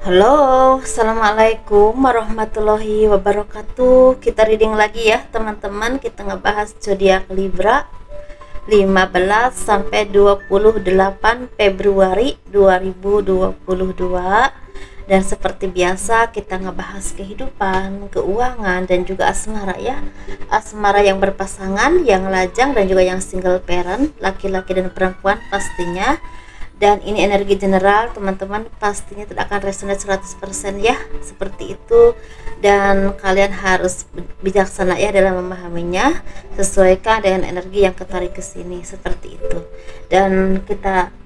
Halo, assalamualaikum warahmatullahi wabarakatuh. Kita reading lagi ya teman-teman. Kita ngebahas zodiak Libra 15 sampai 28 Februari 2022. Dan seperti biasa kita ngebahas kehidupan, keuangan, dan juga asmara ya. Asmara yang berpasangan, yang lajang, dan juga yang single parent, laki-laki dan perempuan pastinya. Dan ini energi general teman-teman, pastinya tidak akan resonate 100% ya, seperti itu. Dan kalian harus bijaksana ya dalam memahaminya, sesuaikan dengan energi yang ketarik ke sini, seperti itu. Dan kita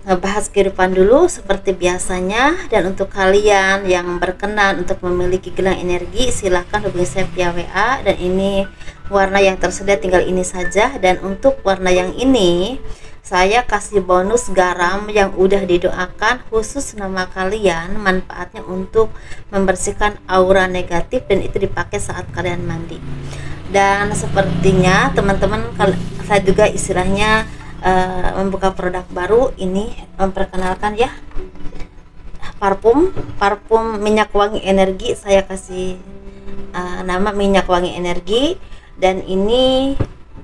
ngebahas kehidupan dulu seperti biasanya. Dan untuk kalian yang berkenan untuk memiliki gelang energi, silahkan hubungi saya via WA. Dan ini warna yang tersedia, tinggal ini saja. Dan untuk warna yang ini saya kasih bonus garam yang udah didoakan khusus nama kalian. Manfaatnya untuk membersihkan aura negatif, dan itu dipakai saat kalian mandi. Dan sepertinya teman-teman, saya juga istilahnya membuka produk baru ini, memperkenalkan ya, parfum minyak wangi energi. Saya kasih nama minyak wangi energi, dan ini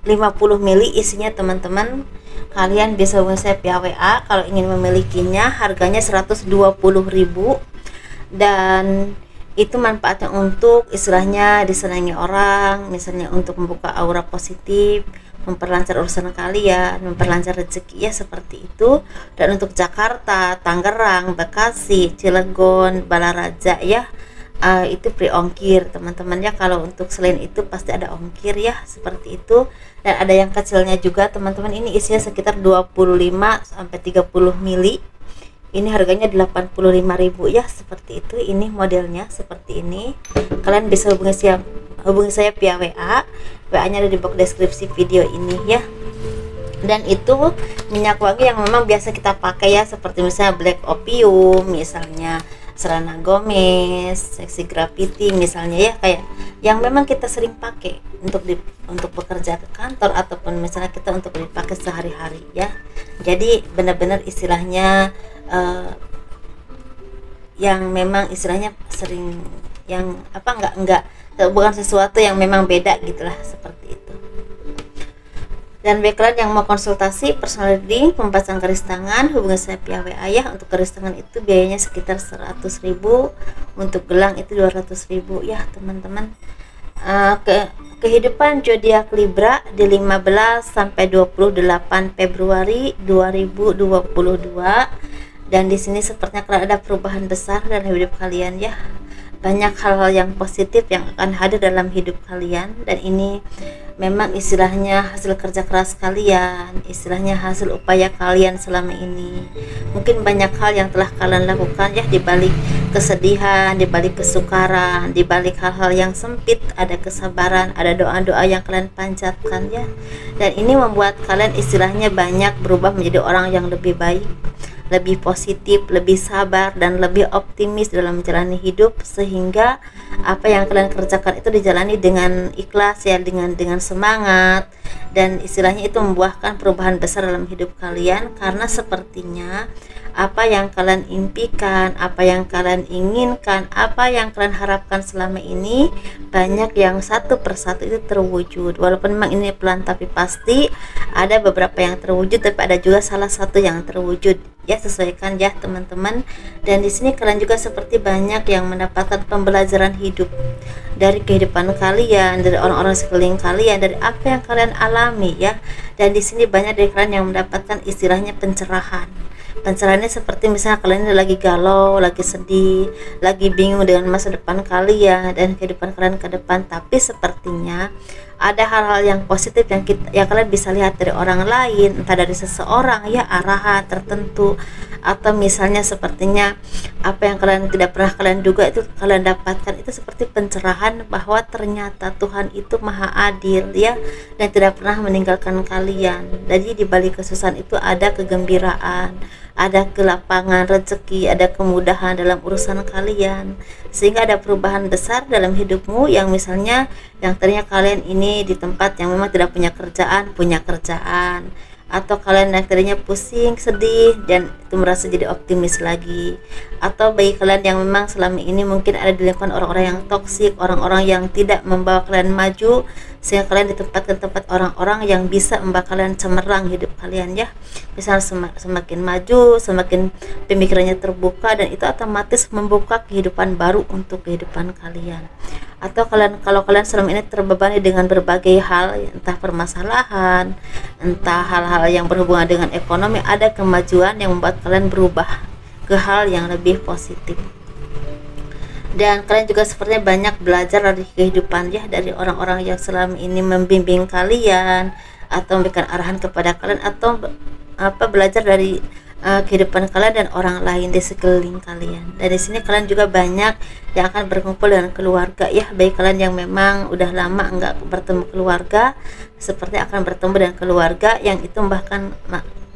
50 ml isinya teman-teman. Kalian bisa hubungi saya via WA kalau ingin memilikinya. Harganya 120.000, dan itu manfaatnya untuk istilahnya disenangi orang, misalnya untuk membuka aura positif, memperlancar urusan kalian, memperlancar rezeki ya, seperti itu. Dan untuk Jakarta, Tangerang, Bekasi, Cilegon, Balaraja ya, itu free ongkir teman-teman ya. Kalau untuk selain itu pasti ada ongkir ya, seperti itu. Dan ada yang kecilnya juga teman-teman, ini isinya sekitar 25 sampai 30 mili. Ini harganya 85.000 ya, seperti itu. Ini modelnya seperti ini. Kalian bisa hubungi saya via WA. WA-nya ada di box deskripsi video ini ya. Dan itu minyak wangi yang memang biasa kita pakai ya, seperti misalnya Black Opium, misalnya Selena Gomez, Sexy Graffiti misalnya ya, kayak yang memang kita sering pakai untuk bekerja ke kantor, ataupun misalnya kita untuk dipakai sehari-hari ya. Jadi benar-benar istilahnya yang memang istilahnya sering, yang enggak bukan sesuatu yang memang beda gitulah, seperti itu. Dan bagi kalian yang mau konsultasi personal reading, pembahasan garis tangan, hubungi saya via WA ya. Untuk garis tangan itu biayanya sekitar 100.000, untuk gelang itu 200.000 ya teman-teman. Kehidupan zodiak Libra di 15 sampai 28 Februari 2022. Dan di sini sepertinya akan ada perubahan besar dalam hidup kalian ya. Banyak hal-hal yang positif yang akan hadir dalam hidup kalian, dan ini memang istilahnya hasil kerja keras kalian, istilahnya hasil upaya kalian selama ini. Mungkin banyak hal yang telah kalian lakukan ya, di balik kesedihan, di balik kesukaran, di balik hal-hal yang sempit, ada kesabaran, ada doa-doa yang kalian panjatkan ya. Dan ini membuat kalian istilahnya banyak berubah menjadi orang yang lebih baik, lebih positif, lebih sabar, dan lebih optimis dalam menjalani hidup, sehingga apa yang kalian kerjakan itu dijalani dengan ikhlas ya, dengan semangat, dan istilahnya itu membuahkan perubahan besar dalam hidup kalian. Karena sepertinya apa yang kalian impikan, apa yang kalian inginkan, apa yang kalian harapkan selama ini, banyak yang satu persatu itu terwujud. Walaupun memang ini pelan, tapi pasti ada beberapa yang terwujud, tapi ada juga salah satu yang terwujud ya. Sesuaikan ya teman-teman. Dan di sini kalian juga seperti banyak yang mendapatkan pembelajaran hidup dari kehidupan kalian, dari orang-orang sekeliling kalian, dari apa yang kalian alami ya. Dan di sini banyak dari kalian yang mendapatkan istilahnya pencerahan. Pencerahannya seperti misalnya kalian lagi galau, lagi sedih, lagi bingung dengan masa depan kalian dan kehidupan kalian ke depan, tapi sepertinya ada hal-hal yang positif yang kalian bisa lihat dari orang lain, entah dari seseorang ya, arahan tertentu, atau misalnya sepertinya apa yang kalian tidak pernah kalian duga itu kalian dapatkan. Itu seperti pencerahan bahwa ternyata Tuhan itu maha adil ya, dan tidak pernah meninggalkan kalian. Jadi di balik kesusahan itu ada kegembiraan, ada kelapangan rezeki, ada kemudahan dalam urusan kalian, sehingga ada perubahan besar dalam hidupmu. Yang misalnya yang tadinya kalian ini di tempat yang memang tidak punya kerjaan, atau kalian yang tadinya pusing, sedih, dan itu merasa jadi optimis lagi. Atau bagi kalian yang memang selama ini mungkin ada di lingkungan orang-orang yang toksik, orang-orang yang tidak membawa kalian maju, sehingga kalian ditempatkan tempat orang-orang yang bisa membawa kalian cemerlang hidup kalian ya. Misalnya semakin maju, semakin pemikirannya terbuka, dan itu otomatis membuka kehidupan baru untuk kehidupan kalian. Atau kalau kalian selama ini terbebani dengan berbagai hal, entah permasalahan, entah hal-hal yang berhubungan dengan ekonomi, ada kemajuan yang membuat kalian berubah ke hal yang lebih positif. Dan kalian juga sepertinya banyak belajar dari kehidupan ya, dari orang-orang yang selama ini membimbing kalian atau memberikan arahan kepada kalian, atau belajar dari kehidupan kalian dan orang lain di sekeliling kalian. Dan di sini kalian juga banyak yang akan berkumpul dengan keluarga ya, baik kalian yang memang udah lama enggak bertemu keluarga, seperti akan bertemu dengan keluarga yang itu bahkan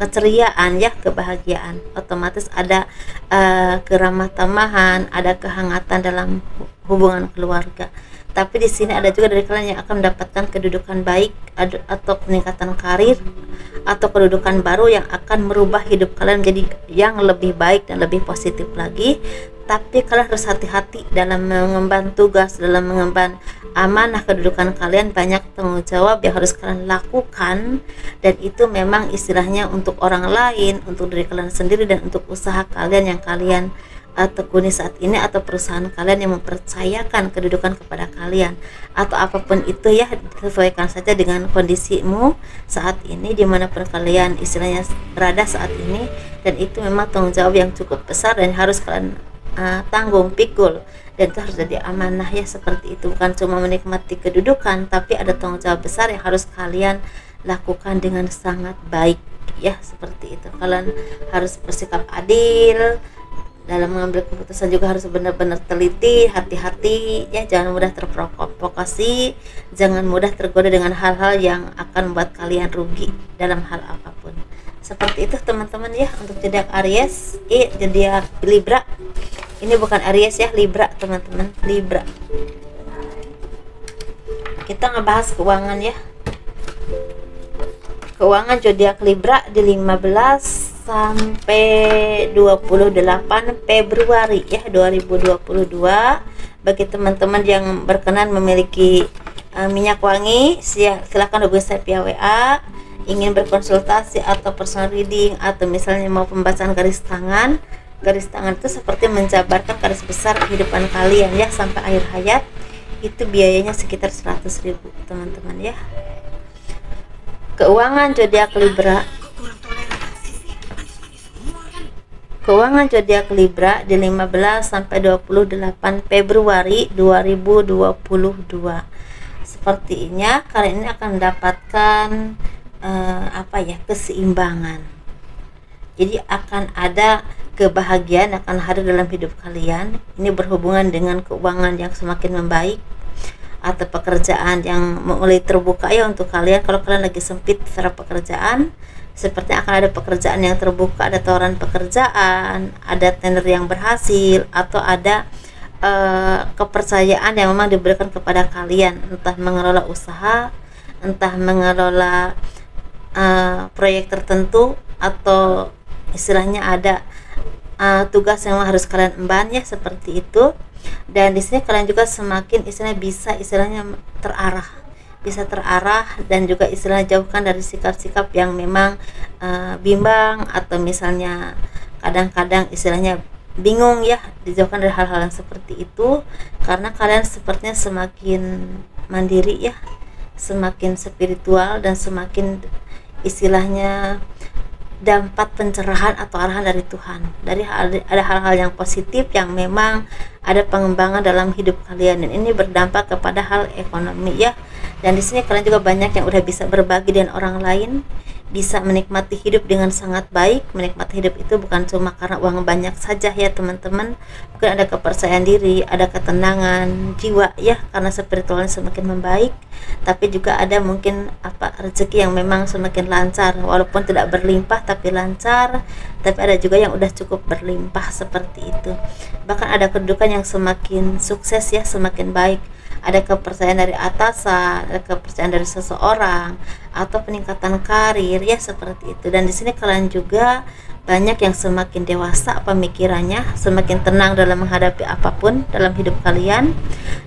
keceriaan ya, kebahagiaan. Otomatis ada keramah tamahan, ada kehangatan dalam hubungan keluarga. Tapi di sini ada juga dari kalian yang akan mendapatkan kedudukan baik atau peningkatan karir atau kedudukan baru yang akan merubah hidup kalian menjadi yang lebih baik dan lebih positif lagi. Tapi kalian harus hati-hati dalam mengemban tugas, dalam mengemban amanah kedudukan kalian. Banyak tanggung jawab yang harus kalian lakukan, dan itu memang istilahnya untuk orang lain, untuk diri kalian sendiri, dan untuk usaha kalian yang kalian tekuni saat ini, atau perusahaan kalian yang mempercayakan kedudukan kepada kalian, atau apapun itu ya, sesuaikan saja dengan kondisimu saat ini dimanapun kalian istilahnya berada saat ini. Dan itu memang tanggung jawab yang cukup besar dan harus kalian tanggung pikul, dan itu harus jadi amanah ya. Seperti itu, bukan cuma menikmati kedudukan, tapi ada tanggung jawab besar yang harus kalian lakukan dengan sangat baik ya. Seperti itu, kalian harus bersikap adil dalam mengambil keputusan, juga harus benar-benar teliti, hati-hati ya, jangan mudah terprovokasi, jangan mudah tergoda dengan hal-hal yang akan membuat kalian rugi dalam hal apapun. Seperti itu teman-teman ya, untuk zodiak Aries, zodiak Libra. Ini bukan Aries ya, Libra teman-teman, Libra. Kita ngebahas keuangan ya. Keuangan zodiak Libra di 15 sampai 28 Februari ya 2022. Bagi teman-teman yang berkenan memiliki minyak wangi, silakan hubungi saya via WA. Ingin berkonsultasi atau personal reading, atau misalnya mau pembacaan garis tangan. Garis tangan itu seperti menjabarkan garis besar kehidupan kalian ya sampai akhir hayat. Itu biayanya sekitar 100.000 teman-teman ya. Keuangan zodiak Libra. Keuangan zodiak Libra di 15 sampai 28 Februari 2022. Sepertinya kalian ini akan mendapatkan keseimbangan. Jadi akan ada kebahagiaan akan hadir dalam hidup kalian. Ini berhubungan dengan keuangan yang semakin membaik, atau pekerjaan yang mulai terbuka ya untuk kalian. Kalau kalian lagi sempit secara pekerjaan, seperti akan ada pekerjaan yang terbuka, ada tawaran pekerjaan, ada tender yang berhasil, atau ada kepercayaan yang memang diberikan kepada kalian, entah mengelola usaha, entah mengelola proyek tertentu, atau istilahnya ada tugas yang harus kalian emban ya, seperti itu. Dan di sini kalian juga semakin bisa terarah, dan juga jauhkan dari sikap-sikap yang memang bimbang, atau misalnya kadang-kadang bingung ya, dijauhkan dari hal-hal yang seperti itu, karena kalian sepertinya semakin mandiri ya, semakin spiritual, dan semakin dampak pencerahan atau arahan dari Tuhan. Ada hal-hal yang positif yang memang ada pengembangan dalam hidup kalian, dan ini berdampak kepada hal ekonomi ya. Dan di sini kalian juga banyak yang udah bisa berbagi dengan orang lain, bisa menikmati hidup dengan sangat baik. Menikmati hidup itu bukan cuma karena uang banyak saja ya teman-teman, mungkin ada kepercayaan diri, ada ketenangan jiwa ya, karena spiritualnya semakin membaik. Tapi juga ada mungkin rezeki yang memang semakin lancar, walaupun tidak berlimpah tapi lancar. Tapi ada juga yang udah cukup berlimpah, seperti itu. Bahkan ada kedudukan yang semakin sukses ya, semakin baik. ada kepercayaan dari atasan, ada kepercayaan dari seseorang, atau peningkatan karir ya, seperti itu. Dan di sini kalian juga banyak yang semakin dewasa pemikirannya, semakin tenang dalam menghadapi apapun dalam hidup kalian,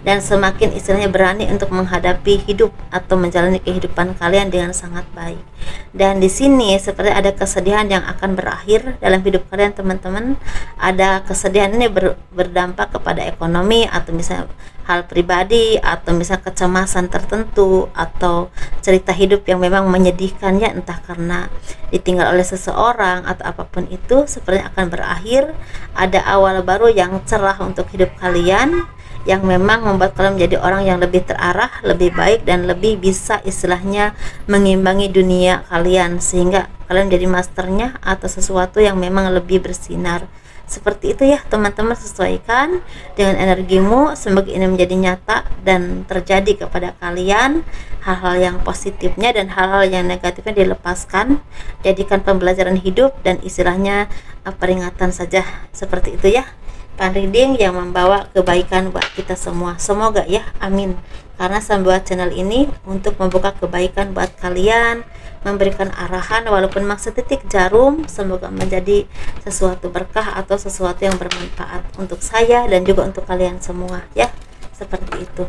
dan semakin istilahnya berani untuk menghadapi hidup atau menjalani kehidupan kalian dengan sangat baik. Dan di sini seperti ada kesedihan yang akan berakhir dalam hidup kalian, teman-teman. Ada kesedihan ini berdampak kepada ekonomi, atau misalnya hal pribadi, atau misalnya kecemasan tertentu, atau cerita hidup yang memang menyedihkan ya, entah karena ditinggal oleh seseorang atau apapun itu, sepertinya akan berakhir. Ada awal baru yang cerah untuk hidup kalian, yang memang membuat kalian menjadi orang yang lebih terarah, lebih baik, dan lebih bisa istilahnya mengimbangi dunia kalian, sehingga kalian menjadi masternya atau sesuatu yang memang lebih bersinar. Seperti itu ya teman-teman, sesuaikan dengan energimu, semoga ini menjadi nyata dan terjadi kepada kalian. Hal-hal yang positifnya dan hal-hal yang negatifnya dilepaskan, jadikan pembelajaran hidup dan istilahnya peringatan saja. Seperti itu ya, pan reading yang membawa kebaikan buat kita semua, semoga ya, amin. Karena saya buat channel ini untuk membuka kebaikan buat kalian, memberikan arahan walaupun memang setitik jarum, semoga menjadi sesuatu berkah atau sesuatu yang bermanfaat untuk saya dan juga untuk kalian semua ya, seperti itu.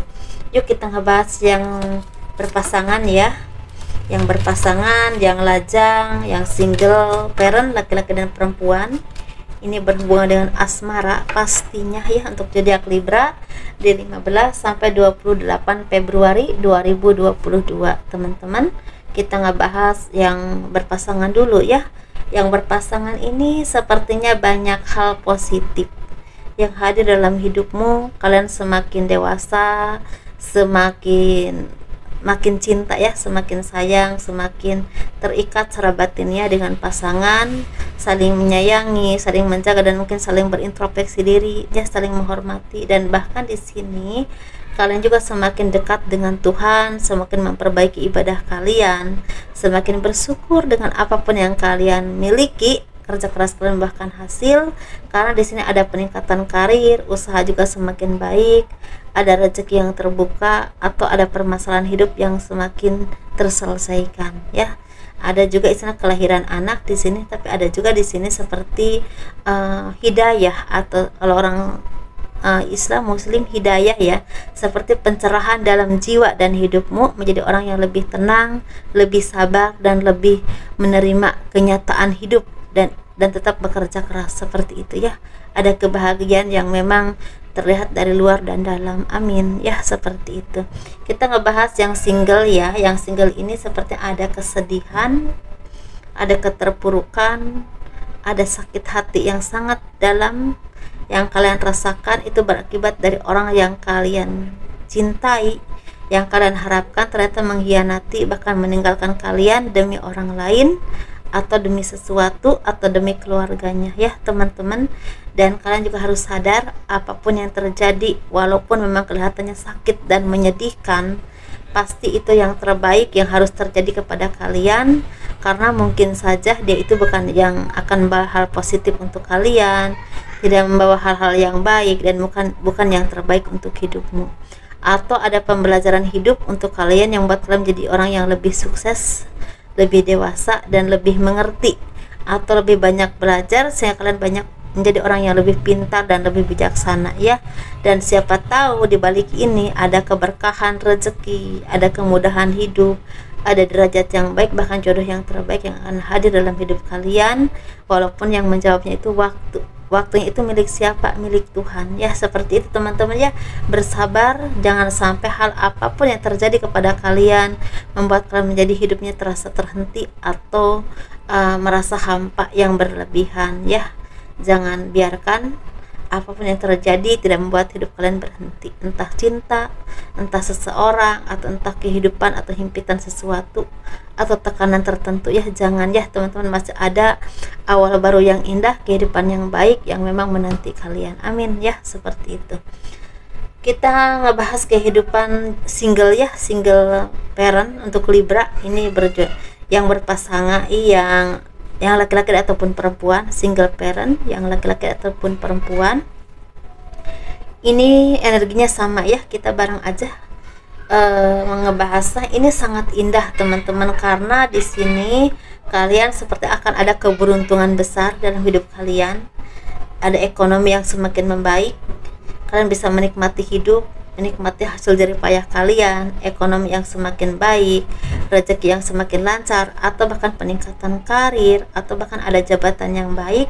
Yuk kita ngebahas yang berpasangan ya, yang berpasangan, yang lajang, yang single parent, laki-laki dan perempuan. Ini berhubungan dengan asmara pastinya ya, untuk zodiak Libra di 15 sampai 28 Februari 2022 teman-teman. Kita ngebahas yang berpasangan dulu ya. Yang berpasangan ini sepertinya banyak hal positif yang hadir dalam hidupmu. Kalian semakin dewasa, semakin cinta ya, semakin sayang, semakin terikat secara batinnya dengan pasangan, saling menyayangi, saling menjaga, dan mungkin saling berintrospeksi diri ya, saling menghormati. Dan bahkan di sini kalian juga semakin dekat dengan Tuhan, semakin memperbaiki ibadah kalian, semakin bersyukur dengan apapun yang kalian miliki, kerja keras kalian bahkan hasil. Karena di sini ada peningkatan karir, usaha juga semakin baik, ada rezeki yang terbuka, atau ada permasalahan hidup yang semakin terselesaikan ya. Ada juga istilah kelahiran anak di sini, tapi ada juga di sini seperti hidayah, atau kalau orang Islam Muslim hidayah ya, seperti pencerahan dalam jiwa dan hidupmu, menjadi orang yang lebih tenang, lebih sabar, dan lebih menerima kenyataan hidup, dan tetap bekerja keras, seperti itu ya. Ada kebahagiaan yang memang terlihat dari luar dan dalam, amin ya, seperti itu. Kita ngebahas yang single ya. Yang single ini seperti ada kesedihan, ada keterpurukan, ada sakit hati yang sangat dalam yang kalian rasakan. Itu berakibat dari orang yang kalian cintai, yang kalian harapkan ternyata mengkhianati, bahkan meninggalkan kalian demi orang lain, atau demi sesuatu, atau demi keluarganya ya teman-teman. Dan kalian juga harus sadar, apapun yang terjadi, walaupun memang kelihatannya sakit dan menyedihkan, pasti itu yang terbaik yang harus terjadi kepada kalian. Karena mungkin saja dia itu bukan yang akan membawa hal positif untuk kalian, tidak membawa hal-hal yang baik, dan bukan yang terbaik untuk hidupmu. Atau ada pembelajaran hidup untuk kalian yang membuat kalian menjadi orang yang lebih sukses, lebih dewasa, dan lebih mengerti, atau lebih banyak belajar, sehingga kalian banyak menjadi orang yang lebih pintar dan lebih bijaksana ya. Dan siapa tahu di balik ini ada keberkahan rezeki, ada kemudahan hidup, ada derajat yang baik, bahkan jodoh yang terbaik yang akan hadir dalam hidup kalian. Walaupun yang menjawabnya itu waktunya itu milik siapa? Milik Tuhan ya, seperti itu teman-teman ya. Bersabar, jangan sampai hal apapun yang terjadi kepada kalian membuat kalian menjadi hidupnya terasa terhenti, atau merasa hampa yang berlebihan ya. Jangan biarkan apapun yang terjadi tidak membuat hidup kalian berhenti, entah cinta, entah seseorang, atau entah kehidupan, atau himpitan sesuatu, atau tekanan tertentu ya. Jangan ya teman-teman, masih ada awal baru yang indah, kehidupan yang baik yang memang menanti kalian, amin ya, seperti itu. Kita ngebahas kehidupan single ya, single parent untuk Libra ini yang berpasangan, yang laki-laki ataupun perempuan, single parent yang laki-laki ataupun perempuan. Ini energinya sama ya, kita bareng aja ngebahasnya. Ini sangat indah teman-teman, karena di sini kalian seperti akan ada keberuntungan besar dalam hidup kalian, ada ekonomi yang semakin membaik, kalian bisa menikmati hidup, menikmati hasil jerih payah kalian, ekonomi yang semakin baik, rezeki yang semakin lancar, atau bahkan peningkatan karir, atau bahkan ada jabatan yang baik.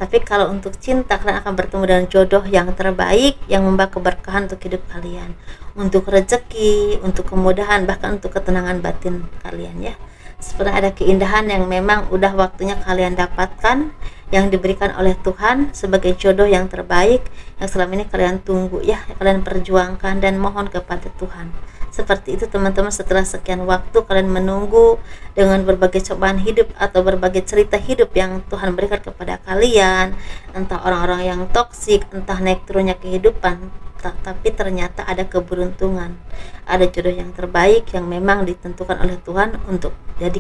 Tapi kalau untuk cinta, kalian akan bertemu dengan jodoh yang terbaik, yang membawa keberkahan untuk hidup kalian, untuk rezeki, untuk kemudahan, bahkan untuk ketenangan batin kalian ya. Seperti ada keindahan yang memang udah waktunya kalian dapatkan, yang diberikan oleh Tuhan sebagai jodoh yang terbaik, yang selama ini kalian tunggu ya, kalian perjuangkan dan mohon kepada Tuhan. Seperti itu teman-teman, setelah sekian waktu kalian menunggu dengan berbagai cobaan hidup atau berbagai cerita hidup yang Tuhan berikan kepada kalian, entah orang-orang yang toksik, entah naik turunnya kehidupan, tapi ternyata ada keberuntungan, ada jodoh yang terbaik yang memang ditentukan oleh Tuhan untuk jadi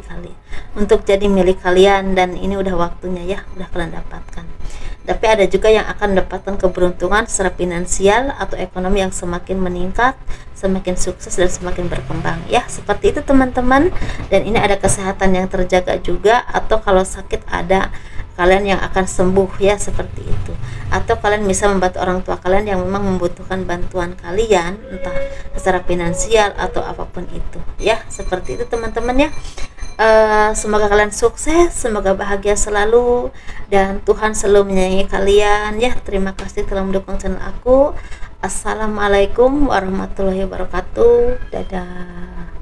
untuk jadi milik kalian, dan ini udah waktunya ya, udah kalian dapatkan. Tapi ada juga yang akan mendapatkan keberuntungan secara finansial atau ekonomi yang semakin meningkat, semakin sukses dan semakin berkembang ya, seperti itu teman-teman. Dan ini ada kesehatan yang terjaga juga, atau kalau sakit ada kalian yang akan sembuh ya, seperti itu. Atau kalian bisa membantu orang tua kalian yang memang membutuhkan bantuan kalian, entah secara finansial atau apapun itu ya, seperti itu teman-teman ya. Semoga kalian sukses, semoga bahagia selalu, dan Tuhan selalu menyayangi kalian ya. Terima kasih telah mendukung channel aku. Assalamualaikum warahmatullahi wabarakatuh. Dadah.